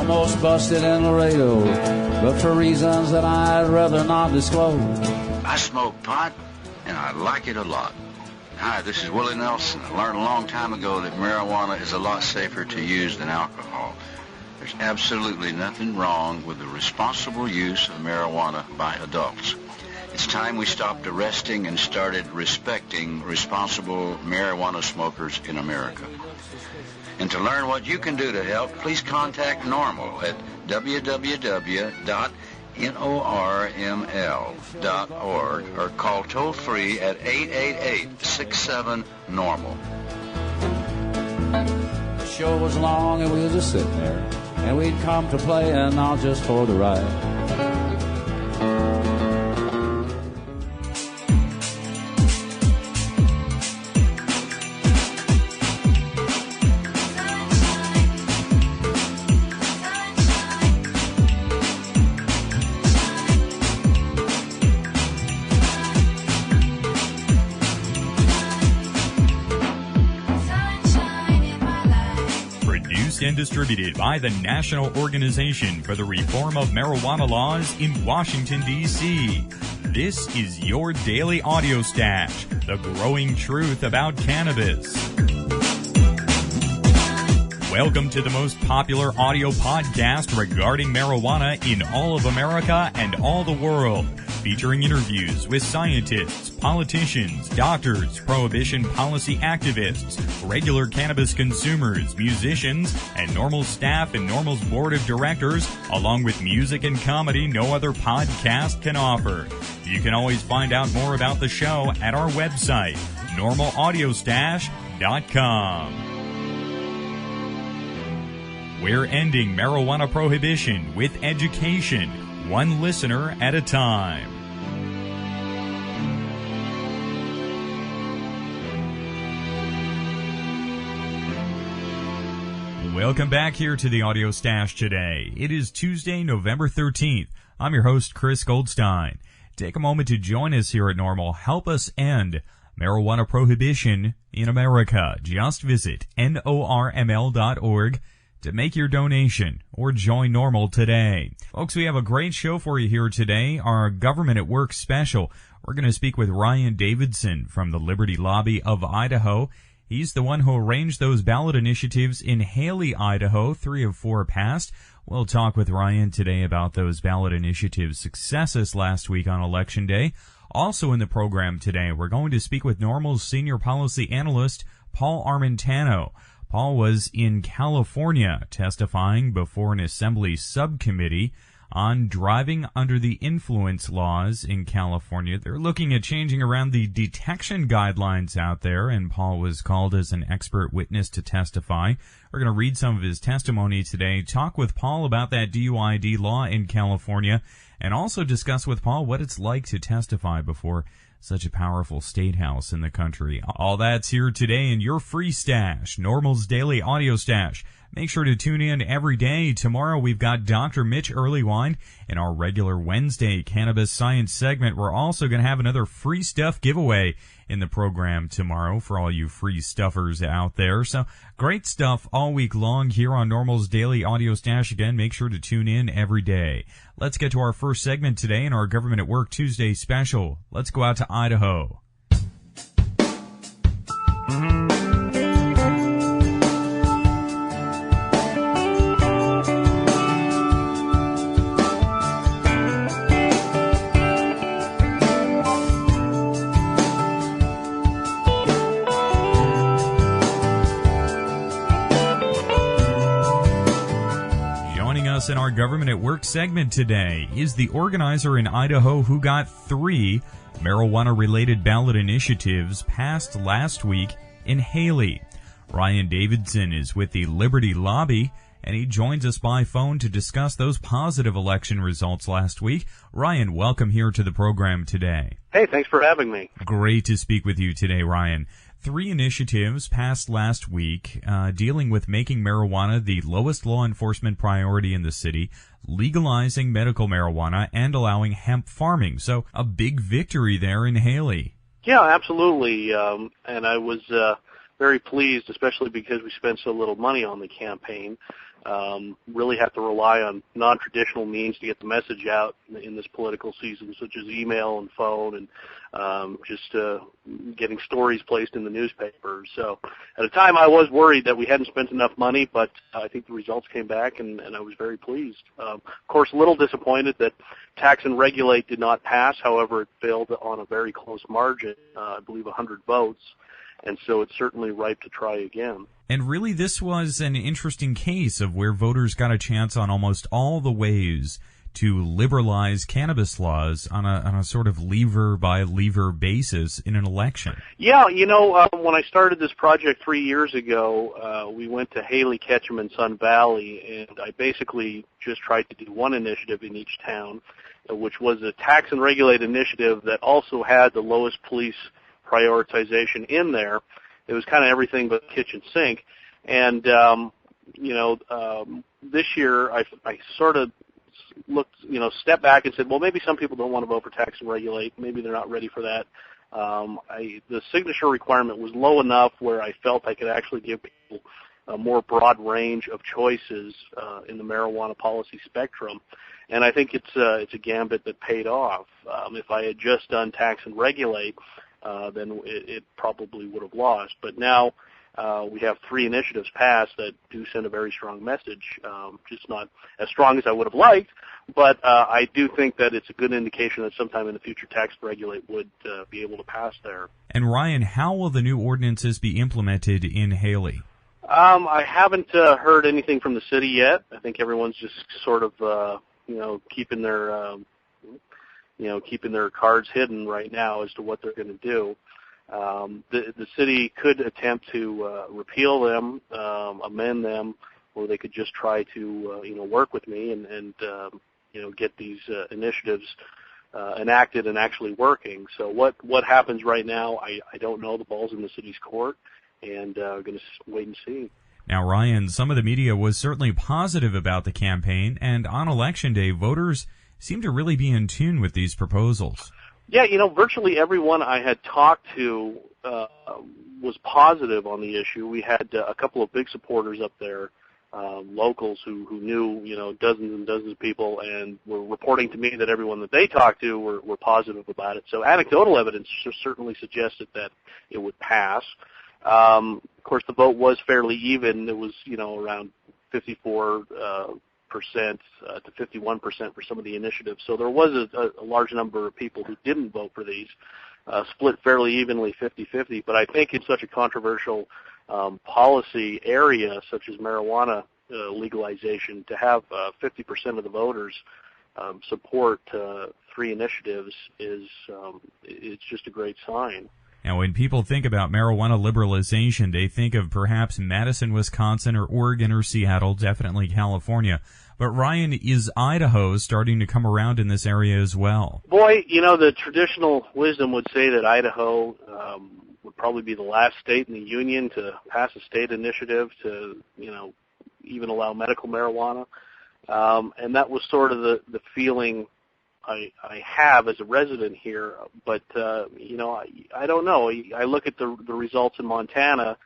almost busted in Laredo, but for reasons that I'd rather not disclose. I smoke pot, and I like it a lot. Hi, this is Willie Nelson. I learned a long time ago that marijuana is a lot safer to use than alcohol. There's absolutely nothing wrong with the responsible use of marijuana by adults. It's time we stopped arresting and started respecting responsible marijuana smokers in America. And to learn what you can do to help, please contact NORML at www.norml.org or call toll-free at 888-67-NORML. The show was long and we were just sitting there, and we'd come to play and not just for the ride. And distributed by the National Organization for the Reform of Marijuana Laws in Washington, D.C. This is your daily audio stash, the growing truth about cannabis. Welcome to the most popular audio podcast regarding marijuana in all of America and all the world, featuring interviews with scientists, politicians, doctors, prohibition policy activists, regular cannabis consumers, musicians, and NORML staff and NORML's board of directors, along with music and comedy no other podcast can offer. You can always find out more about the show at our website, NORMLAudiostash.com. We're ending marijuana prohibition with education, one listener at a time. Welcome back here to the Audio Stash today. It is Tuesday, November 13th. I'm your host, Chris Goldstein. Take a moment to join us here at NORML. Help us end marijuana prohibition in America. Just visit NORML.org to make your donation or join NORML today. Folks, we have a great show for you here today, our Government at Work special. We're going to speak with Ryan Davidson from the Liberty Lobby of Idaho. He's the one who arranged those ballot initiatives in Haley, Idaho. 3 of 4 passed. We'll talk with Ryan today about those ballot initiatives' successes last week on Election Day. Also in the program today, we're going to speak with NORML's senior policy analyst, Paul Armentano. Paul was in California testifying before an assembly subcommittee on driving under the influence laws in California. They're looking at changing around the detection guidelines out there, and Paul was called as an expert witness to testify. We're going to read some of his testimony today, talk with Paul about that DUID law in California, and also discuss with Paul what it's like to testify before such a powerful state house in the country. All that's here today in your free stash, NORML's Daily Audio Stash. Make sure to tune in every day. Tomorrow we've got Dr. Mitch Earlywine in our regular Wednesday Cannabis Science segment. We're also going to have another free stuff giveaway in the program tomorrow for all you free stuffers out there. So great stuff all week long here on NORML's Daily Audio Stash. Again, make sure to tune in every day. Let's get to our first segment today in our Government at Work Tuesday special. Let's go out to Idaho. In our Government at Work segment today is the organizer in Idaho who got 3 marijuana-related ballot initiatives passed last week in Haley. Ryan Davidson is with the Liberty Lobby, and he joins us by phone to discuss those positive election results last week. Ryan, welcome here to the program today. Hey, thanks for having me. Great to speak with you today, Ryan. 3 initiatives passed last week dealing with making marijuana the lowest law enforcement priority in the city, legalizing medical marijuana, and allowing hemp farming. So a big victory there in Haley. Yeah, absolutely. And I was very pleased, especially because we spent so little money on the campaign. Really have to rely on non-traditional means to get the message out in this political season, such as email and phone and just getting stories placed in the newspapers. So at a time I was worried that we hadn't spent enough money, but I think the results came back, and I was very pleased. Of course, a little disappointed that Tax and Regulate did not pass. However, it failed on a very close margin, I believe 100 votes. And so it's certainly ripe to try again. And really, this was an interesting case of where voters got a chance on almost all the ways to liberalize cannabis laws on a sort of lever-by-lever basis in an election. Yeah, when I started this project 3 years ago, we went to Haley, Ketchum, and Sun Valley, and I basically just tried to do one initiative in each town, which was a Tax and Regulate initiative that also had the lowest police prioritization in there. It was kind of everything but kitchen sink. And, this year I sort of looked, stepped back and said, well, maybe some people don't want to vote for Tax and Regulate. Maybe they're not ready for that. The signature requirement was low enough where I felt I could actually give people a more broad range of choices in the marijuana policy spectrum. And I think it's a gambit that paid off. If I had just done Tax and Regulate, then it probably would have lost. But now we have 3 initiatives passed that do send a very strong message, just not as strong as I would have liked, but I do think that it's a good indication that sometime in the future Tax and Regulate would be able to pass there. And Ryan, how will the new ordinances be implemented in Haley? I haven't heard anything from the city yet. I think everyone's just sort of, keeping their cards hidden right now as to what they're going to do. The city could attempt to repeal them, amend them, or they could just try to work with me and get these initiatives enacted and actually working. So what happens right now, I don't know. The ball's in the city's court, and we're going to wait and see. Now, Ryan, some of the media was certainly positive about the campaign, and on Election Day, voters seem to really be in tune with these proposals. Yeah, virtually everyone I had talked to was positive on the issue. We had a couple of big supporters up there, locals who knew, dozens and dozens of people and were reporting to me that everyone that they talked to were positive about it. So anecdotal evidence certainly suggested that it would pass. Of course, the vote was fairly even. It was, around 54% to 51% for some of the initiatives. So there was a large number of people who didn't vote for these, split fairly evenly 50-50. But I think in such a controversial policy area such as marijuana legalization, to have 50% of the voters support 3 initiatives it's just a great sign. Now, when people think about marijuana liberalization, they think of perhaps Madison, Wisconsin, or Oregon, or Seattle, definitely California. But, Ryan, is Idaho starting to come around in this area as well? Boy, the traditional wisdom would say that Idaho would probably be the last state in the union to pass a state initiative to, even allow medical marijuana. And that was sort of the feeling I have as a resident here, but I don't know. I look at the results in Montana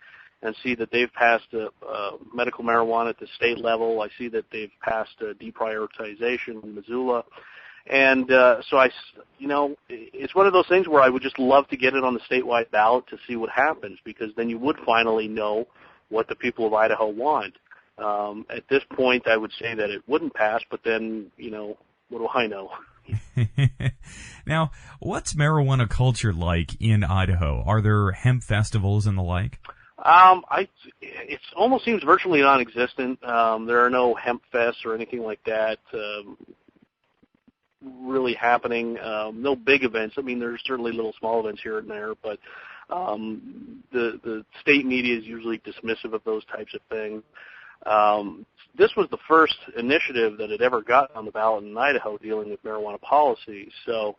and see that they've passed medical marijuana at the state level. I see that they've passed deprioritization in Missoula, and so it's one of those things where I would just love to get it on the statewide ballot to see what happens, because then you would finally know what the people of Idaho want. At this point, I would say that it wouldn't pass, but then what do I know? Now, what's marijuana culture like in Idaho? Are there hemp festivals and the like? It almost seems virtually non-existent. There are no hemp fests or anything like that really happening. No big events. I mean, there's certainly little small events here and there, but the state media is usually dismissive of those types of things. This was the first initiative that had ever gotten on the ballot in Idaho dealing with marijuana policy. So,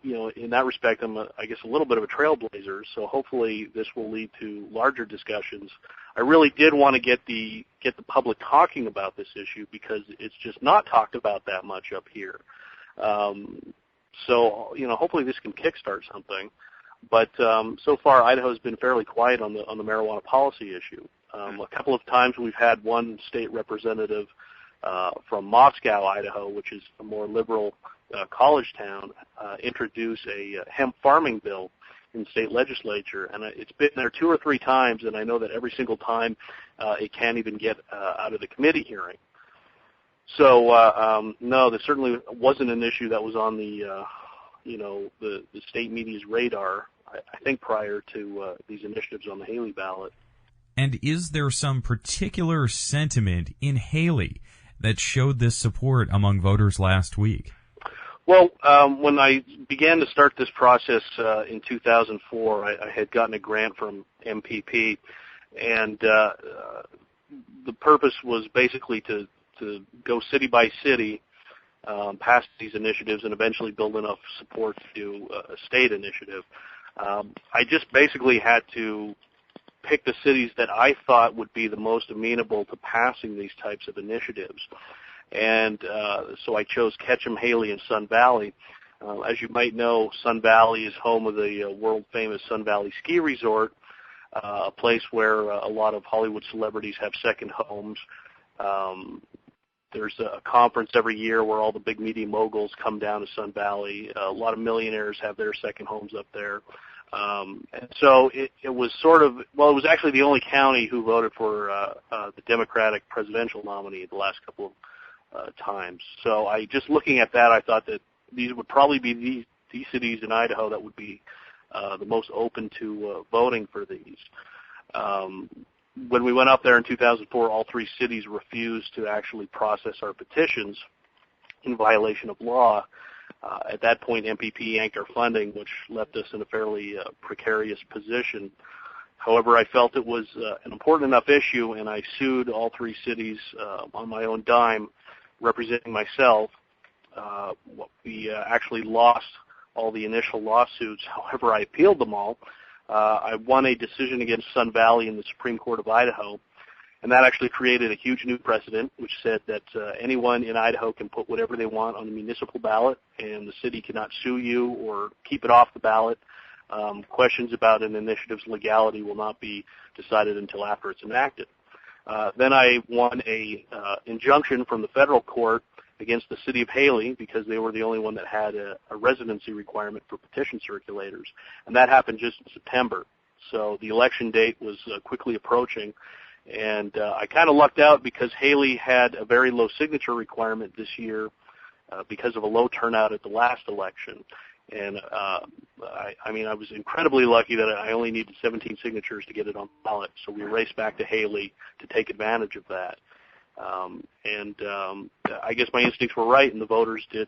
in that respect, I'm, I guess, a little bit of a trailblazer. So hopefully this will lead to larger discussions. I really did want to get the public talking about this issue, because it's just not talked about that much up here. So, hopefully this can kickstart something. But so far, Idaho has been fairly quiet on the marijuana policy issue. A couple of times we've had one state representative from Moscow, Idaho, which is a more liberal college town, introduce a hemp farming bill in the state legislature, and it's been there 2 or 3 times, and I know that every single time it can't even get out of the committee hearing. So no, there certainly wasn't an issue that was on the the state media's radar, I think, prior to these initiatives on the Haley ballot. And is there some particular sentiment in Haley that showed this support among voters last week? Well, when I began to start this process in 2004, I had gotten a grant from MPP, and the purpose was basically to go city by city, pass these initiatives, and eventually build enough support to do a state initiative. I just basically had to pick the cities that I thought would be the most amenable to passing these types of initiatives. And so I chose Ketchum, Haley, and Sun Valley. As you might know, Sun Valley is home of the world-famous Sun Valley Ski Resort, a place where a lot of Hollywood celebrities have second homes. There's a conference every year where all the big media moguls come down to Sun Valley. A lot of millionaires have their second homes up there. And so it was sort of, well, it was actually the only county who voted for the Democratic presidential nominee the last couple of times. So just looking at that, I thought that these would probably be these cities in Idaho that would be the most open to voting for these. When we went up there in 2004, all 3 cities refused to actually process our petitions in violation of law. At that point, MPP yanked our funding, which left us in a fairly precarious position. However, I felt it was an important enough issue, and I sued all 3 cities on my own dime, representing myself. We actually lost all the initial lawsuits. However, I appealed them all. I won a decision against Sun Valley in the Supreme Court of Idaho, and that actually created a huge new precedent, which said that anyone in Idaho can put whatever they want on the municipal ballot, and the city cannot sue you or keep it off the ballot. Questions about an initiative's legality will not be decided until after it's enacted. Then I won a injunction from the federal court against the city of Haley because they were the only one that had a residency requirement for petition circulators, and that happened just in September. So the election date was quickly approaching, and I kind of lucked out because Haley had a very low signature requirement this year because of a low turnout at the last election. And I was incredibly lucky that I only needed 17 signatures to get it on the ballot, so we raced back to Haley to take advantage of that. I guess my instincts were right, and the voters did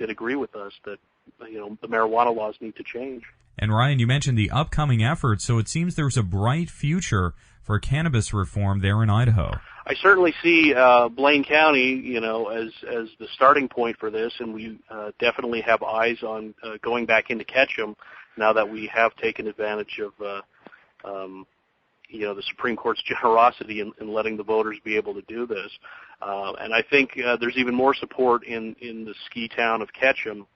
agree with us that the marijuana laws need to change. And Ryan, you mentioned the upcoming efforts, so it seems there's a bright future for cannabis reform there in Idaho. I certainly see Blaine County, as the starting point for this, and we definitely have eyes on going back into Ketchum now that we have taken advantage of the Supreme Court's generosity in letting the voters be able to do this. And I think there's even more support in the ski town of Ketchum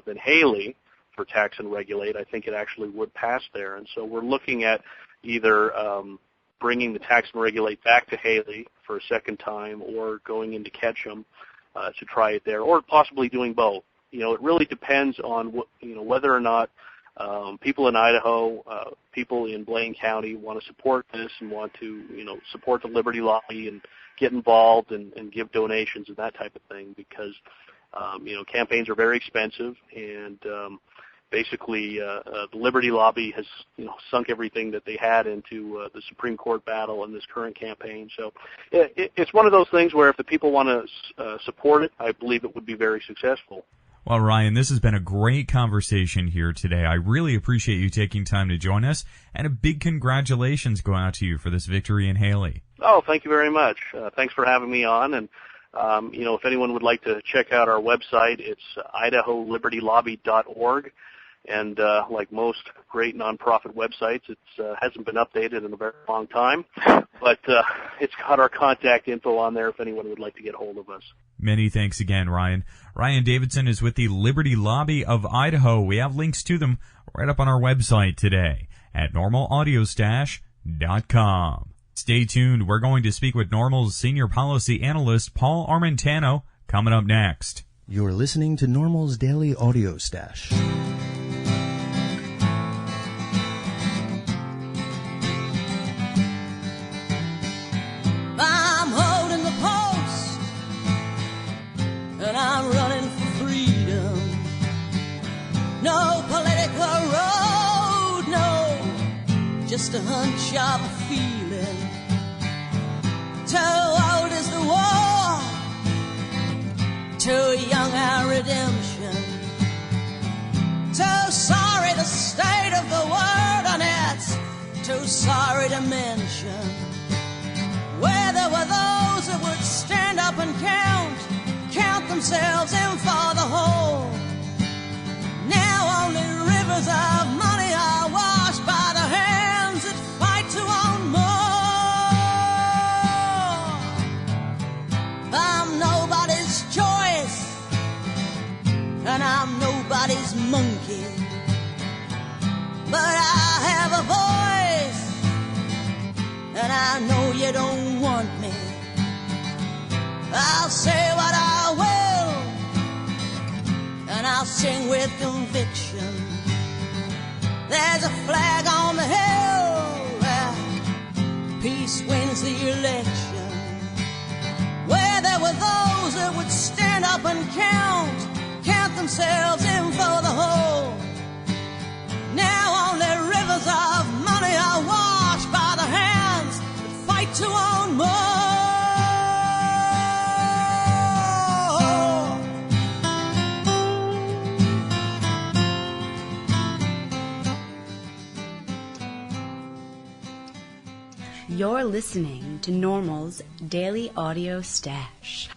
than Haley for tax and regulate. I think it actually would pass there. And so we're looking at either bringing the tax and regulate back to Haley for a second time or going into Ketchum to try it there, or possibly doing both. It really depends on whether or not people in Idaho, people in Blaine County want to support this and want to, support the Liberty Lobby and get involved and give donations and that type of thing because, campaigns are very expensive and basically the Liberty Lobby has, sunk everything that they had into the Supreme Court battle and this current campaign. So it's one of those things where if the people want to support it, I believe it would be very successful. Well, Ryan, this has been a great conversation here today. I really appreciate you taking time to join us, and a big congratulations go out to you for this victory in Haley. Oh, thank you very much. Thanks for having me on. And, if anyone would like to check out our website, it's IdahoLibertyLobby.org. And like most great nonprofit websites, it hasn't been updated in a very long time, but it's got our contact info on there if anyone would like to get a hold of us. Many thanks again, Ryan. Ryan Davidson is with the Liberty Lobby of Idaho. We have links to them right up on our website today at normalaudiostash.com. Stay tuned. We're going to speak with NORML's senior policy analyst, Paul Armentano, coming up next. You're listening to NORML's Daily Audio Stash. I'm holding the post, and I'm running for freedom. No political road, no, just a hunch of a feeling. Too old is the war, too young our redemption. Too sorry the state of the world, and it's too sorry to mention. Where there were those that would stand up and count themselves in for the whole. Now only rivers of money are washed by the hands that fight to own more. I'm nobody's choice, and I'm nobody's monkey, but I have a voice, and I know you don't want me. I'll say what I will, and I'll sing with conviction. There's a flag on the hill, peace wins the election. Where there were those that would stand up and count themselves in for the whole. Now only rivers of money are washed by the hands that fight to own more. You're listening to NORML's Daily Audio Stash.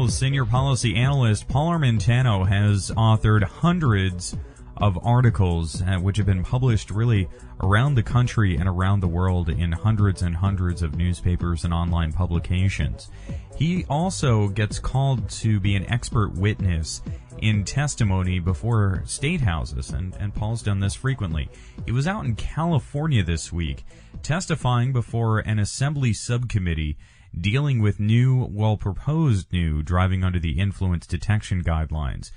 Senior policy analyst Paul Armentano has authored hundreds of articles which have been published really around the country and around the world in hundreds and hundreds of newspapers and online publications. He also gets called to be an expert witness in testimony before state houses, and Paul's done this frequently. He was out in California this week testifying before an assembly subcommittee dealing with proposed new driving under the influence detection guidelines.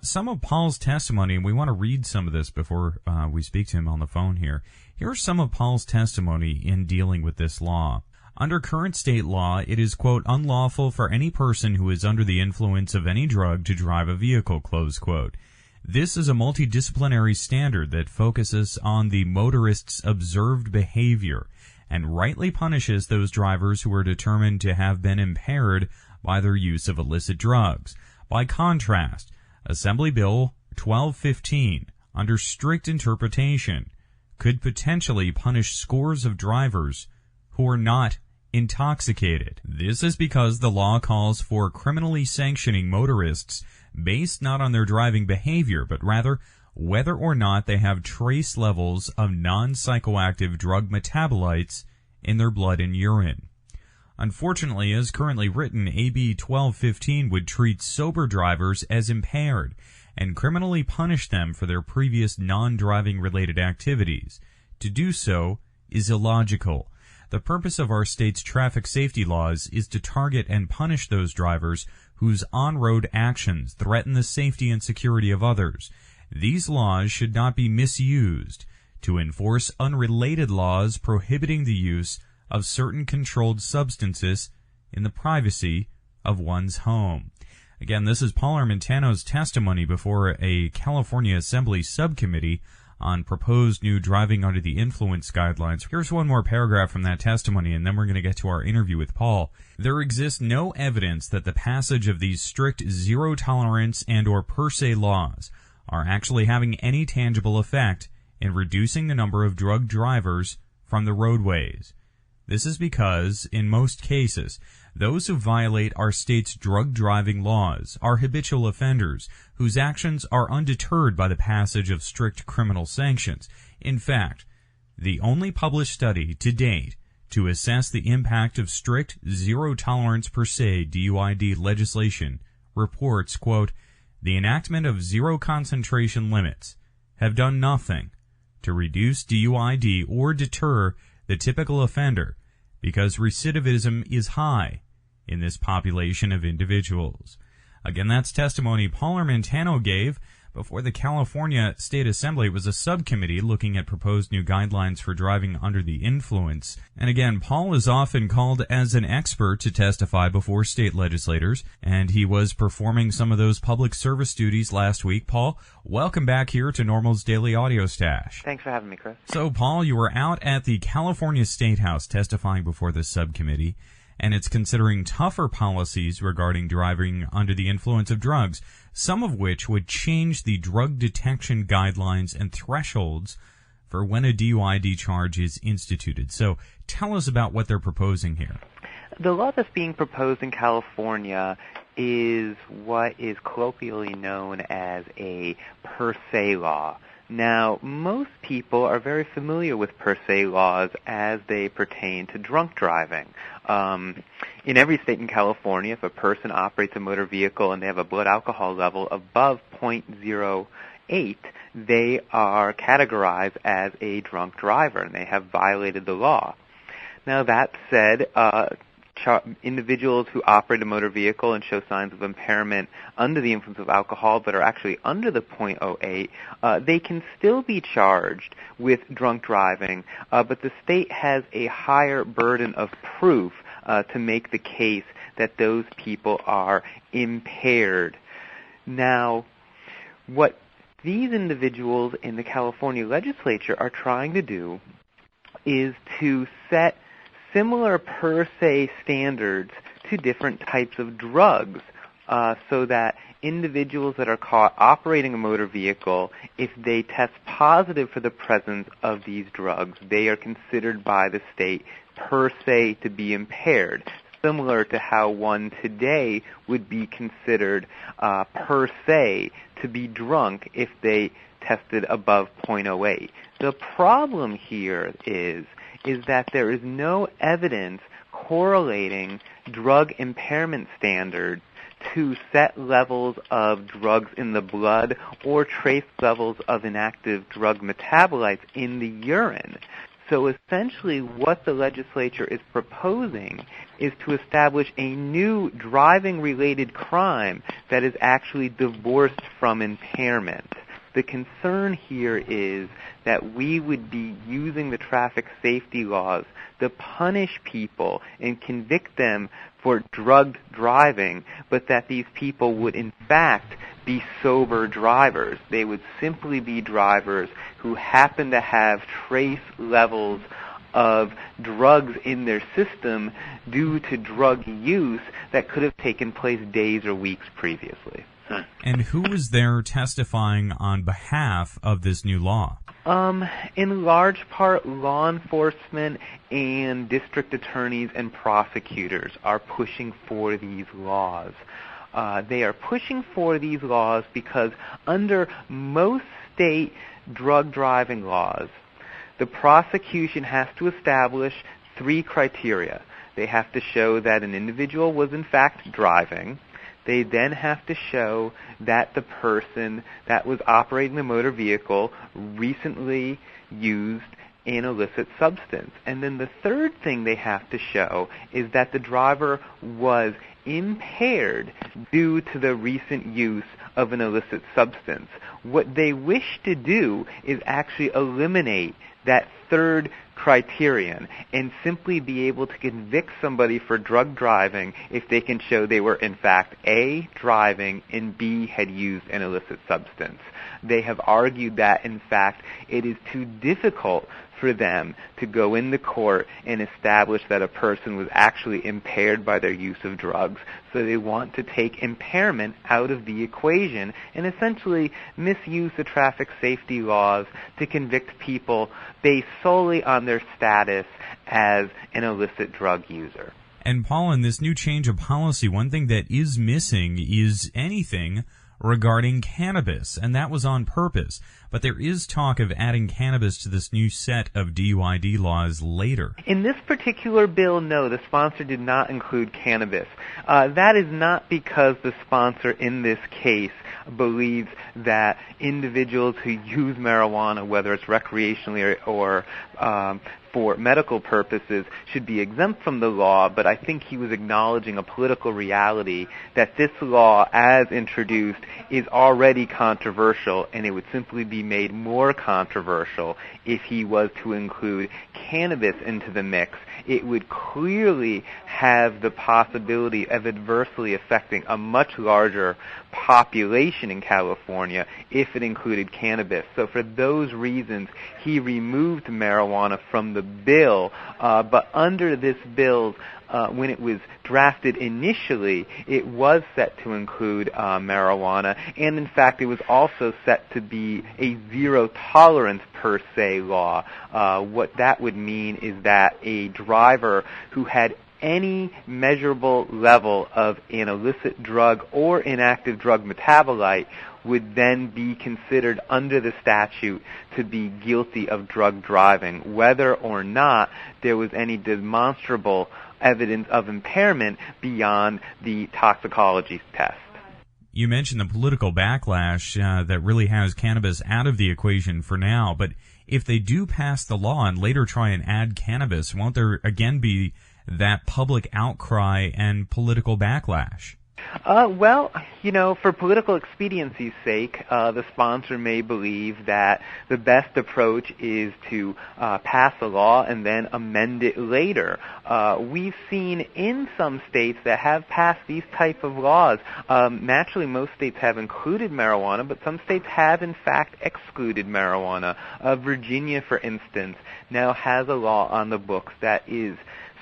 Some of Paul's testimony, and we want to read some of this before we speak to him on the phone here. Here's some of Paul's testimony in dealing with this law. Under current state law, it is, quote, unlawful for any person who is under the influence of any drug to drive a vehicle, close quote. This is a multidisciplinary standard that focuses on the motorist's observed behavior and rightly punishes those drivers who are determined to have been impaired by their use of illicit drugs. By contrast, Assembly Bill 1215, under strict interpretation, could potentially punish scores of drivers who are not intoxicated. This is because the law calls for criminally sanctioning motorists based not on their driving behavior, but rather whether or not they have trace levels of non-psychoactive drug metabolites in their blood and urine. Unfortunately, as currently written, AB 1215 would treat sober drivers as impaired and criminally punish them for their previous non-driving related activities. To do so is illogical. The purpose of our state's traffic safety laws is to target and punish those drivers whose on-road actions threaten the safety and security of others. These laws should not be misused to enforce unrelated laws prohibiting the use of certain controlled substances in the privacy of one's home. Again, this is Paul Armentano's testimony before a California Assembly subcommittee on proposed new driving under the influence guidelines. Here's one more paragraph from that testimony, and then we're going to get to our interview with Paul. There exists no evidence that the passage of these strict zero-tolerance and or per se laws are actually having any tangible effect in reducing the number of drug drivers from the roadways. This is because, in most cases, those who violate our state's drug driving laws are habitual offenders whose actions are undeterred by the passage of strict criminal sanctions. In fact, the only published study to date to assess the impact of strict zero-tolerance per se DUID legislation reports, quote, the enactment of zero-concentration limits have done nothing to reduce DUID or deter the typical offender because recidivism is high in this population of individuals. Again, that's testimony Paul Armentano gave before the California State Assembly. It was a subcommittee looking at proposed new guidelines for driving under the influence. And again, Paul is often called as an expert to testify before state legislators, and he was performing some of those public service duties last week. Paul, welcome back here to NORML's Daily Audio Stash. Thanks for having me, Chris. So, Paul, you were out at the California State House testifying before the subcommittee, and it's considering tougher policies regarding driving under the influence of drugs, some of which would change the drug detection guidelines and thresholds for when a DUID charge is instituted. So tell us about what they're proposing here. The law that's being proposed in California is what is colloquially known as a per se law. Now, most people are very familiar with per se laws as they pertain to drunk driving. In every state in California, if a person operates a motor vehicle and they have a blood alcohol level above 0.08, they are categorized as a drunk driver, and they have violated the law. Now, that said, individuals who operate a motor vehicle and show signs of impairment under the influence of alcohol but are actually under the 0.08, they can still be charged with drunk driving, but the state has a higher burden of proof to make the case that those people are impaired. Now, what these individuals in the California legislature are trying to do is to set similar per se standards to different types of drugs so that individuals that are caught operating a motor vehicle, if they test positive for the presence of these drugs, they are considered by the state per se to be impaired, similar to how one today would be considered per se to be drunk if they tested above 0.08. The problem here is that there is no evidence correlating drug impairment standards to set levels of drugs in the blood or trace levels of inactive drug metabolites in the urine. So essentially what the legislature is proposing is to establish a new driving-related crime that is actually divorced from impairment. The concern here is that we would be using the traffic safety laws to punish people and convict them for drugged driving, but that these people would in fact be sober drivers. They would simply be drivers who happen to have trace levels of drugs in their system due to drug use that could have taken place days or weeks previously. And who was there testifying on behalf of this new law? In large part, law enforcement and district attorneys and prosecutors are pushing for these laws. They are pushing for these laws because under most state drug driving laws, the prosecution has to establish 3 criteria. They have to show that an individual was in fact driving. They then have to show that the person that was operating the motor vehicle recently used an illicit substance. And then the third thing they have to show is that the driver was impaired due to the recent use of an illicit substance. What they wish to do is actually eliminate that third criterion and simply be able to convict somebody for drug driving if they can show they were in fact A, driving, and B, had used an illicit substance. they have argued that, in fact, it is too difficult for them to go into court and establish that a person was actually impaired by their use of drugs. So they want to take impairment out of the equation and essentially misuse the traffic safety laws to convict people based solely on their status as an illicit drug user. And Paul, in this new change of policy, one thing that is missing is anything regarding cannabis, and that was on purpose. But there is talk of adding cannabis to this new set of DUID laws later. In this particular bill, no, the sponsor did not include cannabis. That is not because the sponsor in this case believes that individuals who use marijuana, whether it's recreationally or for medical purposes, should be exempt from the law, but I think he was acknowledging a political reality that this law, as introduced, is already controversial, and it would simply be made more controversial if he was to include cannabis into the mix. It would clearly have the possibility of adversely affecting a much larger population in California if it included cannabis. So for those reasons, he removed marijuana from the bill, but under this bill, when it was drafted initially, it was set to include marijuana, and in fact it was also set to be a zero tolerance per se law. What that would mean is that a driver who had any measurable level of an illicit drug or inactive drug metabolite would then be considered under the statute to be guilty of drug driving, whether or not there was any demonstrable evidence of impairment beyond the toxicology test. You mentioned the political backlash that really has cannabis out of the equation for now, but if they do pass the law and later try and add cannabis, won't there again be that public outcry and political backlash? Well, for political expediency's sake, the sponsor may believe that the best approach is to pass a law and then amend it later. We've seen in some states that have passed these type of laws. Naturally, most states have included marijuana, but some states have, in fact, excluded marijuana. Virginia, for instance, now has a law on the books that is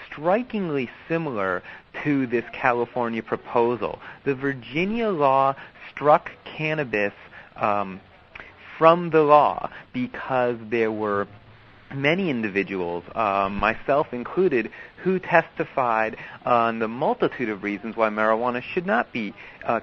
strikingly similar to this California proposal. The Virginia law struck cannabis from the law because there were many individuals, myself included, who testified on the multitude of reasons why marijuana should not be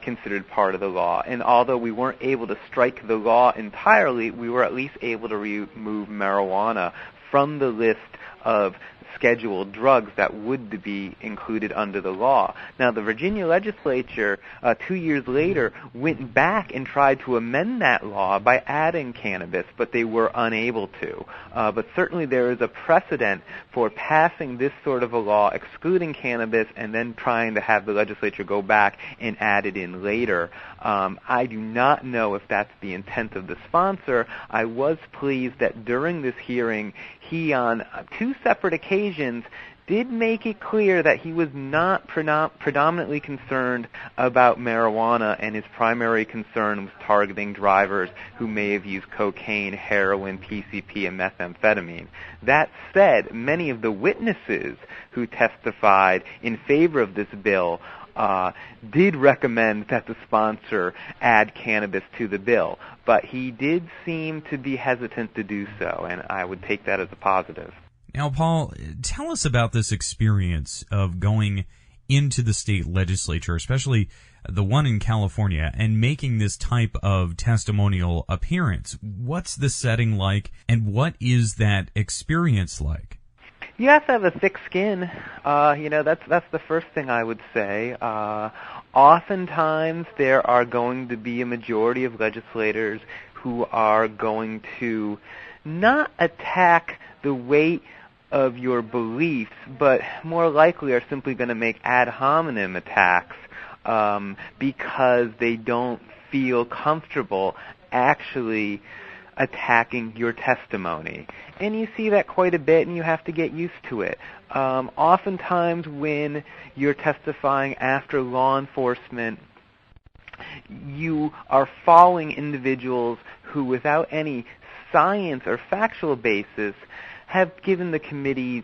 considered part of the law. And although we weren't able to strike the law entirely, we were at least able to remove marijuana from the list of scheduled drugs that would be included under the law. Now, the Virginia legislature, 2 years later, went back and tried to amend that law by adding cannabis, but they were unable to. But certainly there is a precedent for passing this sort of a law, excluding cannabis, and then trying to have the legislature go back and add it in later. I do not know if that's the intent of the sponsor. I was pleased that during this hearing, he, on 2 separate occasions, did make it clear that he was not predominantly concerned about marijuana, and his primary concern was targeting drivers who may have used cocaine, heroin, PCP, and methamphetamine. That said, many of the witnesses who testified in favor of this bill did recommend that the sponsor add cannabis to the bill, but he did seem to be hesitant to do so, and I would take that as a positive. Now, Paul, tell us about this experience of going into the state legislature, especially the one in California, and making this type of testimonial appearance. What's the setting like, and what is that experience like? You have to have a thick skin. That's the first thing I would say. Oftentimes there are going to be a majority of legislators who are going to not attack the weight of your beliefs, but more likely are simply going to make ad hominem attacks because they don't feel comfortable actually attacking your testimony. And you see that quite a bit, and you have to get used to it. Oftentimes when you're testifying after law enforcement, you are following individuals who, without any science or factual basis, have given the committees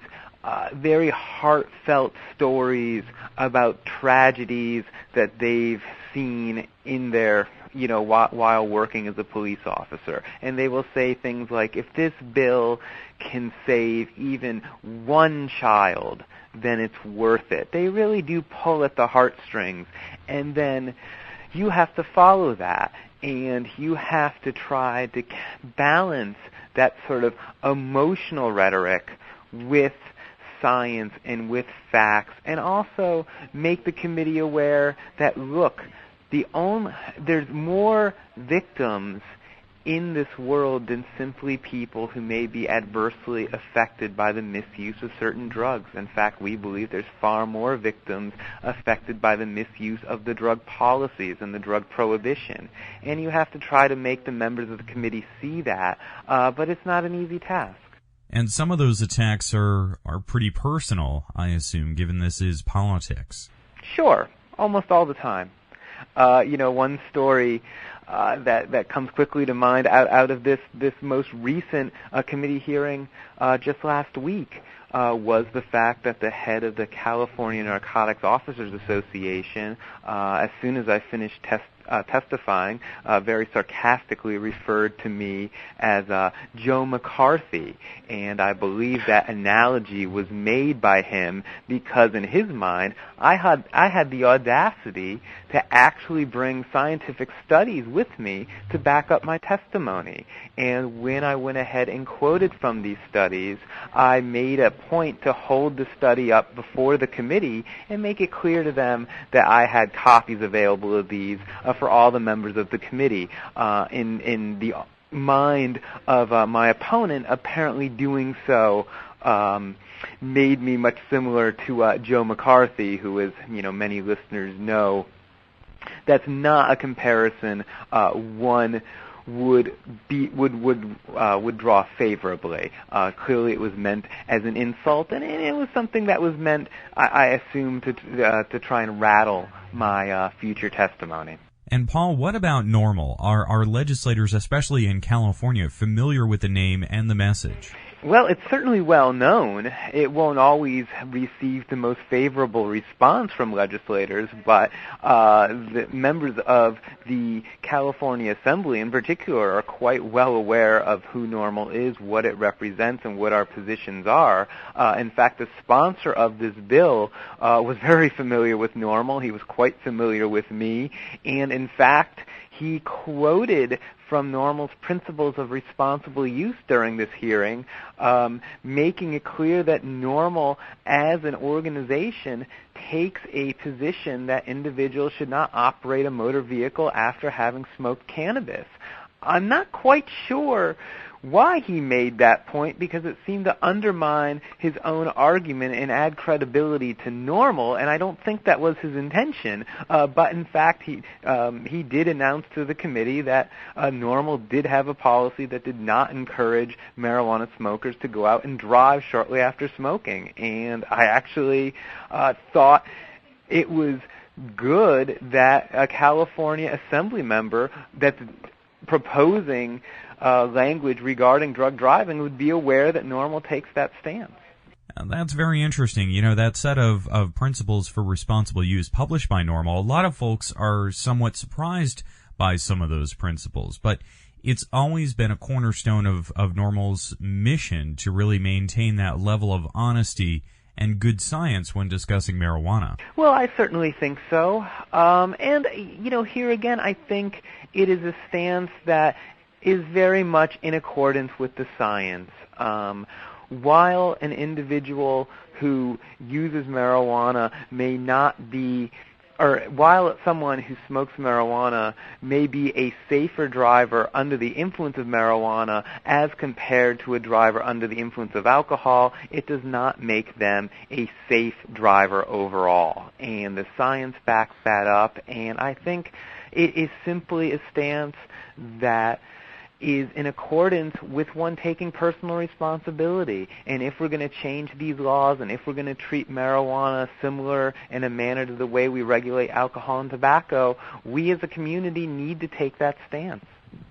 very heartfelt stories about tragedies that they've seen in their, while working as a police officer. And they will say things like, if this bill can save even one child, then it's worth it. They really do pull at the heartstrings. And then you have to follow that, and you have to try to balance that sort of emotional rhetoric with science and with facts, and also make the committee aware that, look, there's more victims in this world than simply people who may be adversely affected by the misuse of certain drugs. In fact, we believe there's far more victims affected by the misuse of the drug policies and the drug prohibition. And you have to try to make the members of the committee see that, but it's not an easy task. And some of those attacks are pretty personal, I assume, given this is politics. Sure, almost all the time. One story that comes quickly to mind out of this most recent committee hearing just last week was the fact that the head of the California Narcotics Officers Association, as soon as I finished testifying, very sarcastically referred to me as Joe McCarthy. And I believe that analogy was made by him because in his mind, I had the audacity to actually bring scientific studies with me to back up my testimony. And when I went ahead and quoted from these studies, I made a point to hold the study up before the committee and make it clear to them that I had copies available of these for all the members of the committee. In the mind of my opponent, apparently doing so made me much similar to Joe McCarthy, who, as many listeners know, that's not a comparison one would draw favorably. Clearly, it was meant as an insult, and it was something that was meant, I assume, to try and rattle my future testimony. And Paul, what about NORML? Are legislators, especially in California, familiar with the name and the message? Well, it's certainly well known. It won't always receive the most favorable response from legislators, but the members of the California Assembly in particular are quite well aware of who NORML is, what it represents, and what our positions are. In fact, the sponsor of this bill was very familiar with NORML. He was quite familiar with me, and in fact, he quoted from NORML's principles of responsible use during this hearing, making it clear that NORML as an organization takes a position that individuals should not operate a motor vehicle after having smoked cannabis. I'm not quite sure why he made that point, because it seemed to undermine his own argument and add credibility to NORML, and I don't think that was his intention. But in fact, he did announce to the committee that NORML did have a policy that did not encourage marijuana smokers to go out and drive shortly after smoking. And I actually thought it was good that a California Assembly member that's proposing language regarding drug driving would be aware that NORML takes that stance. That's very interesting. That set of principles for responsible use published by NORML, a lot of folks are somewhat surprised by some of those principles, but it's always been a cornerstone of NORML's mission to really maintain that level of honesty and good science when discussing marijuana. Well, I certainly think so. And here again, I think it is a stance that is very much in accordance with the science. While an individual who uses marijuana may not be, or while someone who smokes marijuana may be a safer driver under the influence of marijuana as compared to a driver under the influence of alcohol, it does not make them a safe driver overall. And the science backs that up, and I think it is simply a stance that is in accordance with one taking personal responsibility. And if we're going to change these laws, and if we're going to treat marijuana similar in a manner to the way we regulate alcohol and tobacco, we as a community need to take that stance.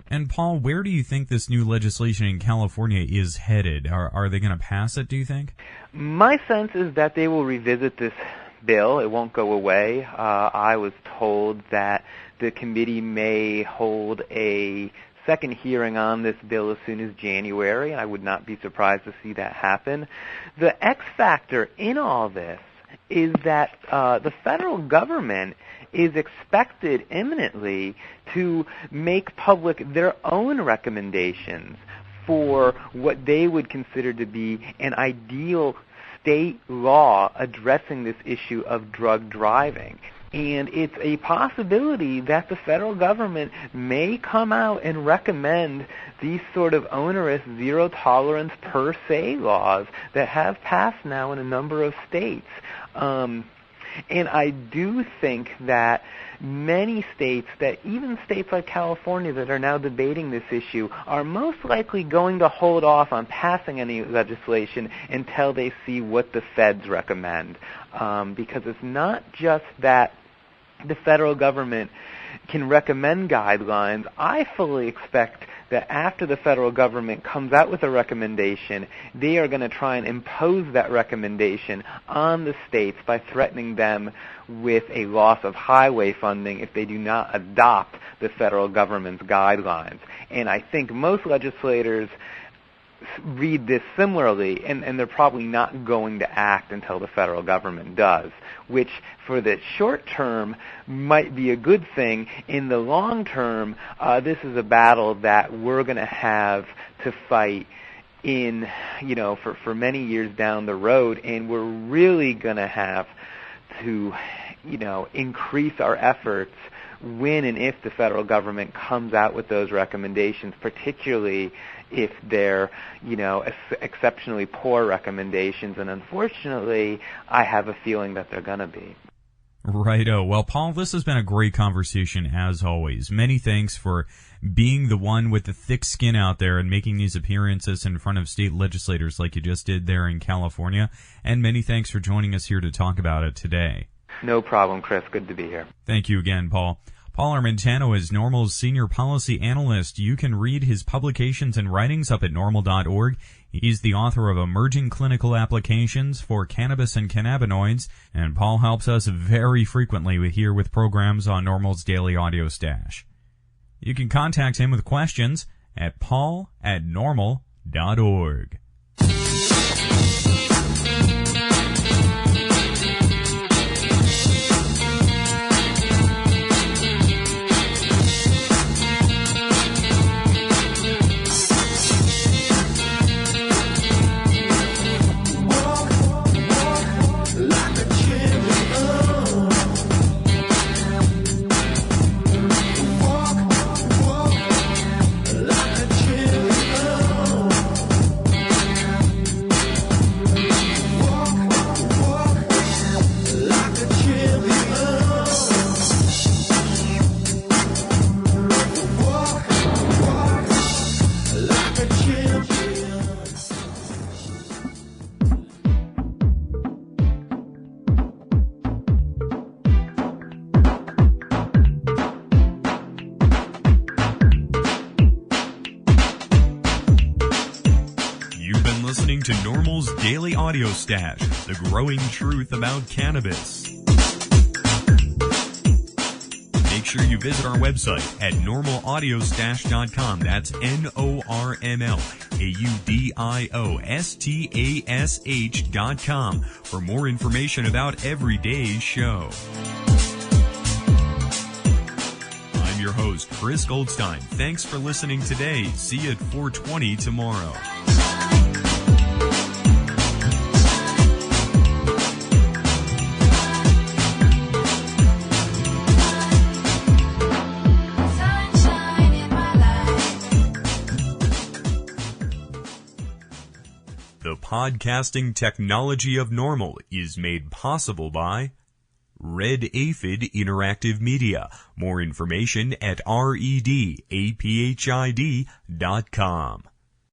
And Paul, where do you think this new legislation in California is headed? Are they going to pass it, do you think? My sense is that they will revisit this bill. It won't go away. I was told that the committee may hold a second hearing on this bill as soon as January. I would not be surprised to see that happen. The X factor in all this is that the federal government is expected imminently to make public their own recommendations for what they would consider to be an ideal state law addressing this issue of drug driving. And it's a possibility that the federal government may come out and recommend these sort of onerous zero-tolerance per se laws that have passed now in a number of states. And I do think that many states, that even states like California that are now debating this issue, are most likely going to hold off on passing any legislation until they see what the feds recommend. Because it's not just that the federal government can recommend guidelines. I fully expect that after the federal government comes out with a recommendation, they are going to try and impose that recommendation on the states by threatening them with a loss of highway funding if they do not adopt the federal government's guidelines. And I think most legislators read this similarly, and they're probably not going to act until the federal government does, which for the short term might be a good thing. In the long term, this is a battle that we're going to have to fight in, for many years down the road, and we're really going to have to, increase our efforts when and if the federal government comes out with those recommendations, particularly if they're, exceptionally poor recommendations. And unfortunately, I have a feeling that they're going to be. Righto. Well, Paul, this has been a great conversation as always. Many thanks for being the one with the thick skin out there and making these appearances in front of state legislators like you just did there in California. And many thanks for joining us here to talk about it today. No problem, Chris. Good to be here. Thank you again, Paul. Paul Armentano is NORML's senior policy analyst. You can read his publications and writings up at NORML.org. He's the author of Emerging Clinical Applications for Cannabis and Cannabinoids, and Paul helps us very frequently here with programs on NORML's Daily Audio Stash. You can contact him with questions at paul@NORML.org. Listening to NORML's Daily Audio Stash, the growing truth about cannabis. Make sure you visit our website at NORMLAudiostash.com. That's NORMLAudiostash.com for more information about every day's show. I'm your host, Chris Goldstein. Thanks for listening today. See you at 4:20 tomorrow. The podcasting technology of NORML is made possible by Red Aphid Interactive Media. More information at redaphid.com.